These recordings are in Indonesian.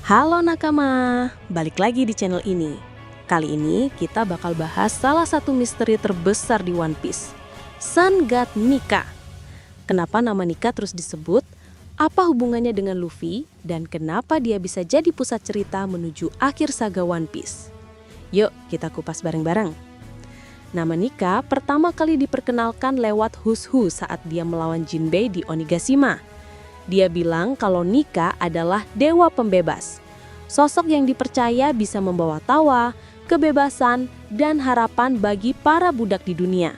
Halo nakama, balik lagi di channel ini. Kali ini kita bakal bahas salah satu misteri terbesar di One Piece, Sun God Nika. Kenapa nama Nika terus disebut? Apa hubungannya dengan Luffy? Dan kenapa dia bisa jadi pusat cerita menuju akhir saga One Piece? Yuk kita kupas bareng-bareng. Nama Nika pertama kali diperkenalkan lewat Hushu saat dia melawan Jinbei di Onigashima. Dia bilang kalau Nika adalah dewa pembebas. Sosok yang dipercaya bisa membawa tawa, kebebasan, dan harapan bagi para budak di dunia.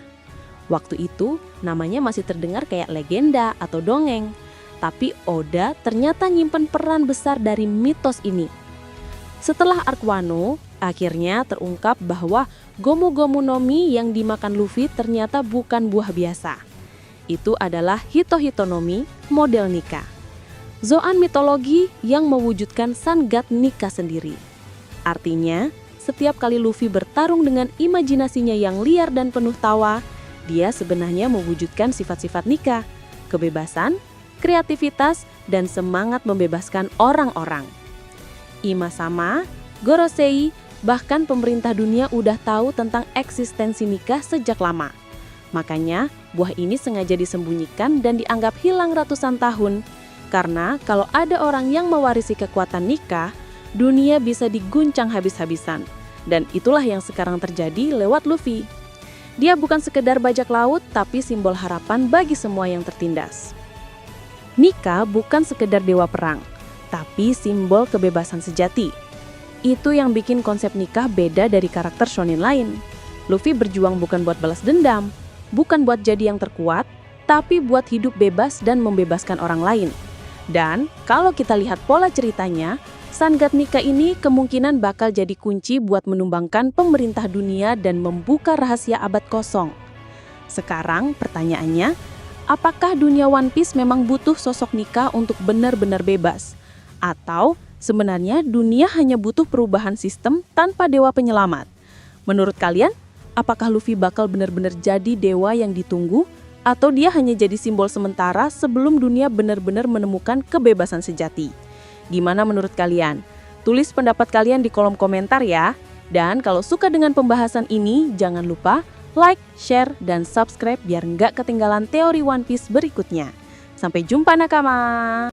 Waktu itu, namanya masih terdengar kayak legenda atau dongeng. Tapi Oda ternyata nyimpen peran besar dari mitos ini. Setelah arc Wano, akhirnya terungkap bahwa Gomu Gomu no Mi yang dimakan Luffy ternyata bukan buah biasa. Itu adalah Hito Hito no Mi model Nika. Zoan mitologi yang mewujudkan Sun God Nika sendiri. Artinya, setiap kali Luffy bertarung dengan imajinasinya yang liar dan penuh tawa, dia sebenarnya mewujudkan sifat-sifat Nika, kebebasan, kreativitas, dan semangat membebaskan orang-orang. Ima sama, Gorosei, bahkan pemerintah dunia udah tahu tentang eksistensi Nika sejak lama. Makanya, buah ini sengaja disembunyikan dan dianggap hilang ratusan tahun. Karena kalau ada orang yang mewarisi kekuatan Nika, dunia bisa diguncang habis-habisan. Dan itulah yang sekarang terjadi lewat Luffy. Dia bukan sekedar bajak laut, tapi simbol harapan bagi semua yang tertindas. Nika bukan sekedar dewa perang, tapi simbol kebebasan sejati. Itu yang bikin konsep Nika beda dari karakter shonen lain. Luffy berjuang bukan buat balas dendam, bukan buat jadi yang terkuat, tapi buat hidup bebas dan membebaskan orang lain. Dan kalau kita lihat pola ceritanya, Sun God Nika ini kemungkinan bakal jadi kunci buat menumbangkan pemerintah dunia dan membuka rahasia abad kosong. Sekarang pertanyaannya, apakah dunia One Piece memang butuh sosok Nika untuk benar-benar bebas? Atau sebenarnya dunia hanya butuh perubahan sistem tanpa dewa penyelamat? Menurut kalian, apakah Luffy bakal benar-benar jadi dewa yang ditunggu, atau dia hanya jadi simbol sementara sebelum dunia benar-benar menemukan kebebasan sejati? Gimana menurut kalian? Tulis pendapat kalian di kolom komentar ya. Dan kalau suka dengan pembahasan ini, jangan lupa like, share, dan subscribe biar nggak ketinggalan teori One Piece berikutnya. Sampai jumpa nakama!